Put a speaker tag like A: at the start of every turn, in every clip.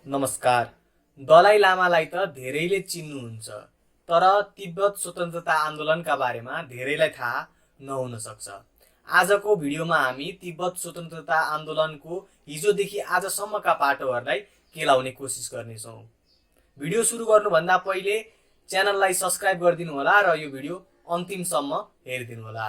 A: नमस्कार। दलाई लामालाई त धेरैले चिन्नुहुन्छ, तर तिब्बत स्वतन्त्रता आन्दोलनका बारेमा धेरैलाई थाहा नहुन सक्छ। आजको भिडियोमा हामी तिब्बत स्वतन्त्रता आन्दोलनको हिजोदेखि आजसम्मका पाटोहरूलाई केलाउने कोसिस गर्नेछौँ। भिडियो सुरु गर्नुभन्दा पहिले च्यानललाई सब्स्क्राइब गरिदिनु होला र यो भिडियो अन्तिमसम्म हेरिदिनु होला।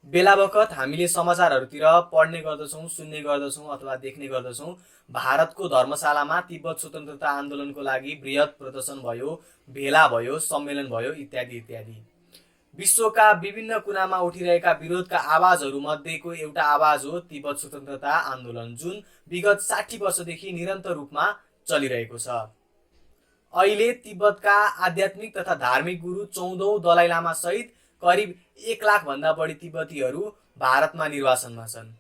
A: बेला बखत हामीले समाचारहरूतिर पढ्ने गर्दछौँ, सुन्ने गर्दछौँ अथवा देख्ने गर्दछौँ भारतको धर्मशालामा तिब्बत स्वतन्त्रता आन्दोलनको लागि बृहत प्रदर्शन भयो, भेला भयो, सम्मेलन भयो इत्यादि इत्यादि। विश्वका विभिन्न कुनामा उठिरहेका विरोधका आवाजहरू मध्येको एउटा आवाज हो तिब्बत स्वतन्त्रता आन्दोलन, जुन विगत 60 वर्षदेखि निरन्तर रूपमा चलिरहेको छ। अहिले तिब्बतका आध्यात्मिक तथा धार्मिक गुरु 14औं दलाई लामा सहित करिब 1 लाख भन्दा बढी तिब्बतीहरू भारतमा निर्वासनमा छन्।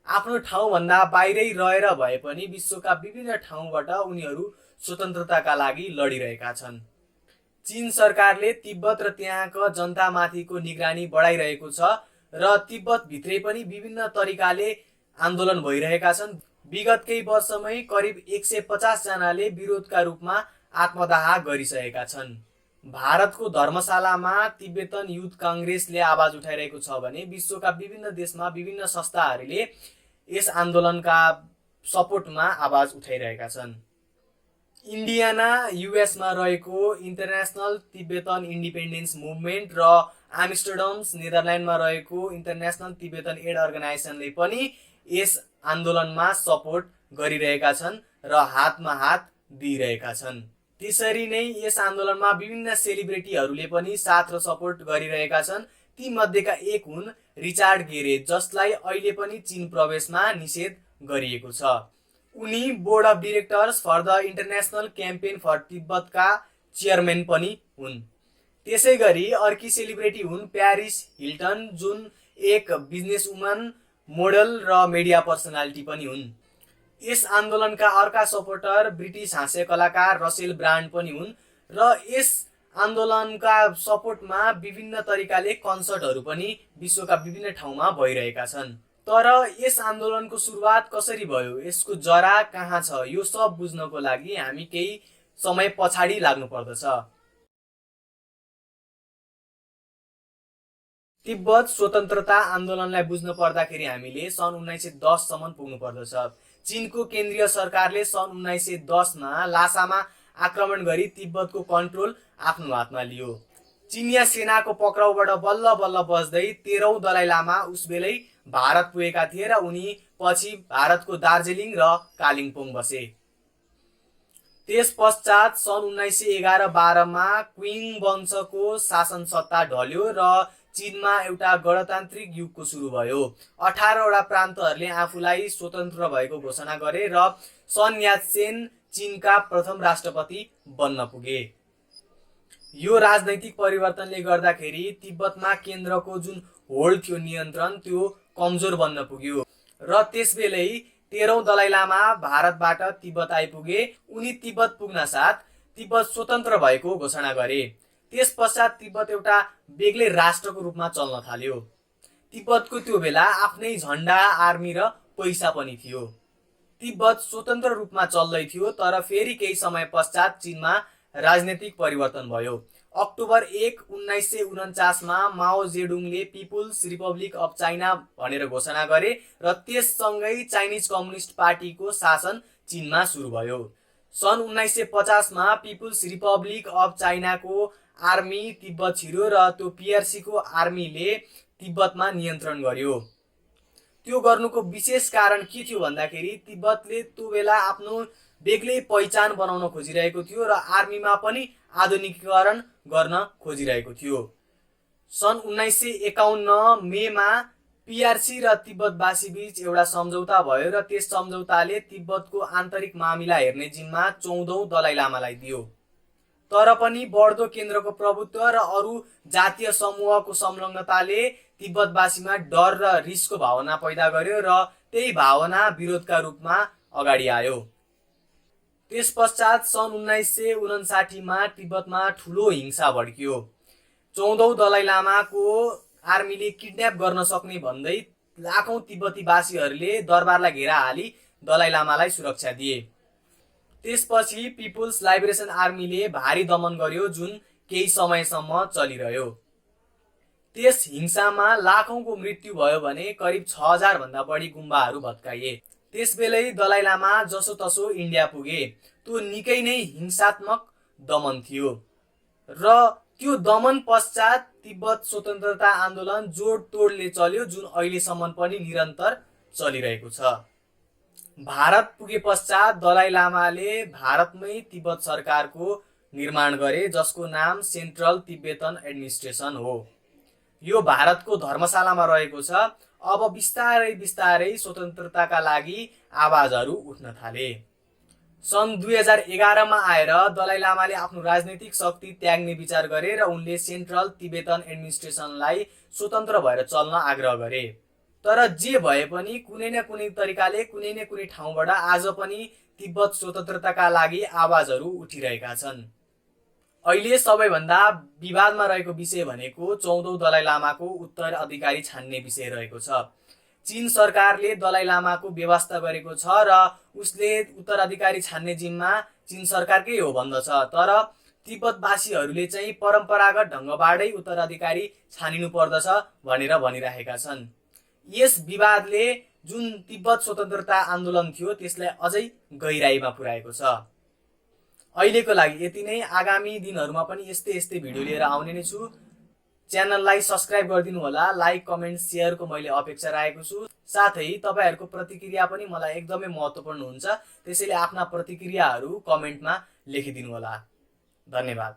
A: आफ्नो ठाउँभन्दा बाहिरै रहेर भए पनि विश्वका विभिन्न ठाउँबाट उनीहरू स्वतन्त्रताका लागि लडिरहेका छन्। चीन सरकारले तिब्बत र त्यहाँका जनतामाथिको निगरानी बढाइरहेको छ र तिब्बत भित्रै पनि विभिन्न तरिकाले आन्दोलन भइरहेका छन्। विगत केही वर्षमै करिब 150 जनाले विरोधका रूपमा आत्मदाह गरिसकेका छन्। भारतको धर्मशालामा तिब्बतन युथ कांग्रेसले आवाज उठाइरहेको छ भने विश्वका विभिन्न देशमा विभिन्न संस्थाहरूले यस आन्दोलनका सपोर्टमा आवाज उठाइरहेका छन्। इन्डियाना युएसमा रहेको इन्टरनेसनल तिब्बतन इन्डिपेन्डेन्स मुभमेन्ट र आम्स्टरडम नेदरल्यान्डमा रहेको इन्टरनेसनल तिब्बतन एड अर्गनाइजेसनले पनि यस आन्दोलनमा सपोर्ट गरिरहेका छन् र हातमा हात दिइरहेका छन्। त्यसरी नै यस आन्दोलनमा विभिन्न सेलिब्रिटीहरूले पनि साथ र सपोर्ट गरिरहेका छन्। ती मध्येका एक हुन् रिचार्ड गेरे, जसलाई अहिले पनि चीन प्रवेशमा निषेध गरिएको छ। उनी board of directors for the international campaign for तिब्बतका चेयरम्यान पनि हुन्। त्यसै गरी अर्की सेलिब्रिटी हुन् प्यारिस हिल्टन, जुन एक बिजनेसवुमन, मोडल र मिडिया पर्सनालिटी पनि हुन्। यस आन्दोलनका अर्का सपोर्टर ब्रिटिस हास्य कलाकार रसेल ब्रान्ड पनि हुन् र यस आन्दोलनका सपोर्टमा विभिन्न तरिकाले कन्सर्टहरू पनि विश्वका विभिन्न ठाउँमा भइरहेका छन्। तर यस आन्दोलनको सुरुवात कसरी भयो, यसको जरा कहाँ छ, यो सब बुझ्नको लागि हामी केही समय पछाडि लाग्नु पर्दछ। तिब्बत स्वतन्त्रता आन्दोलनलाई बुझ्न पर्दाखेरि हामीले सन् 1910 सम्म पुग्नु पर्दछ। चीनको केन्द्रीय सरकारले सन् 1910 मा लासामा आक्रमण गरी तिब्बतको कन्ट्रोल आफ्नो हातमा लियो। चिनिया सेनाको पक्राउबाट बल्ल बल्ल बच्दै 13औं दलाई लामा उसबेलै भारत पुगेका थिए र उनी पछि भारतको दार्जिलिङ र कालिम्पोङ बसे। त्यस पश्चात सन् 1911-12 मा क्विङ वंशको शासन सत्ता ढल्यो र चीनमा एउटा गणतान्त्रिक युगको सुरु भयो। 18 वटा प्रान्तहरूले आफूलाई स्वतन्त्र भएको घोषणा गरे र सन यात्सेन चीनका प्रथम राष्ट्रपति बन्न पुगे। यो राजनैतिक परिवर्तनले गर्दाखेरि तिब्बतमा केन्द्रको जुन होल्ड थियो, नियन्त्रण, त्यो कमजोर बन्न पुग्यो र त्यसबेलै 13औं दलाई लामा भारतबाट तिब्बत आइपुगे। उनी तिब्बत पुग्न साथ तिब्बत स्वतन्त्र भएको घोषणा गरे। त्यस पश्चात तिब्बत एउटा बेग्लै राष्ट्रको रूपमा चल्न थाल्यो। तिब्बतको त्यो बेला आफ्नै झण्डा, आर्मी र पैसा पनि थियो। तिब्बत स्वतन्त्र रूपमा चल्दै थियो, तर फेरि केही समय पश्चात चीनमा राजनीतिक परिवर्तन भयो। अक्टोबर 1, 1949 मा माओ जेडुङले पिपुल्स रिपब्लिक अफ चाइना भनेर घोषणा गरे र त्यससँगै चाइनिज कम्युनिस्ट पार्टीको शासन चीनमा सुरु भयो। सन् 1950 मा पिपुल्स रिपब्लिक अफ चाइनाको आर्मी तिब्बत छिर्यो र त्यो पीआरसी को आर्मीले तिब्बतमा नियन्त्रण गर्यो। त्यो गर्नुको विशेष कारण के थियो भन्दाखेरि तिब्बतले त्यो बेला आफ्नो बेग्लै पहिचान बनाउन खोजिरहेको थियो र आर्मीमा पनि आधुनिकीकरण गर्न खोजिरहेको थियो। सन् 1951 मेमा पीआरसी र तिब्बतवासी बीच एउटा सम्झौता भयो र त्यस सम्झौताले तिब्बतको आन्तरिक मामिला हेर्ने जिम्मा 14औं दलाई लामालाई दियो। तर पनि बढ्दो केन्द्रको प्रभुत्व र अरू जातीय समूहको संलग्नताले तिब्बतवासीमा डर र रिसको भावना पैदा गर्यो र त्यही भावना विरोधका रूपमा अगाडि आयो। त्यस पश्चात सन् 1959 मा तिब्बतमा ठुलो हिंसा भड्कियो। 14औं दलाई लामाको आर्मीले किडन्याप गर्न सक्ने भन्दै लाखौं तिब्बती वासीहरूले दरबारलाई घेरा हाली दलाई लामालाई सुरक्षा दिए। त्यसपछि पिपुल्स लाइब्रेसन आर्मीले भारी दमन गर्यो जुन केही समयसम्म चलिरह्यो। त्यस हिंसामा लाखौंको मृत्यु भयो भने करिब 6000 भन्दा बढी गुम्बाहरू भत्काइए। त्यसबेलै दलाई लामा जसोतसो इन्डिया पुगे। त्यो निकै नै हिंसात्मक दमन थियो र त्यो दमन पश्चात तिब्बत स्वतन्त्रता आन्दोलन जोडतोडले चल्यो जुन अहिलेसम्म पनि निरन्तर चलिरहेको छ। भारत पुगे पश्चात दलाई लामाले भारतमै तिब्बत सरकारको निर्माण गरे जसको नाम सेन्ट्रल तिब्बतन एडमिनिस्ट्रेसन हो। यो भारतको धर्मशालामा रहेको छ। अब बिस्तारै बिस्तारै स्वतन्त्रताका लागि आवाजहरू उठ्न थाले। सन् 2011 मा आएर दलाई लामाले आफ्नो राजनैतिक शक्ति त्याग्ने विचार गरे र उनले सेन्ट्रल तिब्बतन एडमिनिस्ट्रेसनलाई स्वतन्त्र भएर चल्न आग्रह गरे। तर जे भए पनि कुनै न कुनै तरिकाले कुनै न कुनै ठाउँबाट आज पनि तिब्बत स्वतन्त्रताका लागि आवाजहरू उठिरहेका छन्। अहिले सबैभन्दा विवादमा रहेको विषय भनेको 14औं दलाई लामाको उत्तराधिकारी छान्ने विषय रहेको छ। चीन सरकारले दलाई लामाको व्यवस्था गरेको छ र उसले उत्तराधिकारी छान्ने जिम्मा चीन सरकारकै हो भन्दछ। तर तिब्बतवासीहरूले चाहिँ परम्परागत ढङ्गबाटै उत्तराधिकारी छानिनु पर्दछ भनेर भनिरहेका छन्। यस विवादले जुन तिब्बत स्वतन्त्रता आन्दोलन थियो त्यसलाई अझै गहिराईमा पुर्याएको छ। अहिलेको लागि यति नै। आगामी दिनहरूमा पनि यस्तै भिडियो लिएर आउने नै छु। च्यानललाई सब्स्क्राइब गरिदिनु होला। लाइक कमेन्ट सेयरको मैले अपेक्षा राखेको छु। साथै तपाईहरुको प्रतिक्रिया पनि मलाई एकदमै महत्त्वपूर्ण हुन्छ। त्यसैले आफ्ना प्रतिक्रियाहरू कमेन्टमा लेखिदिनु होला। धन्यवाद।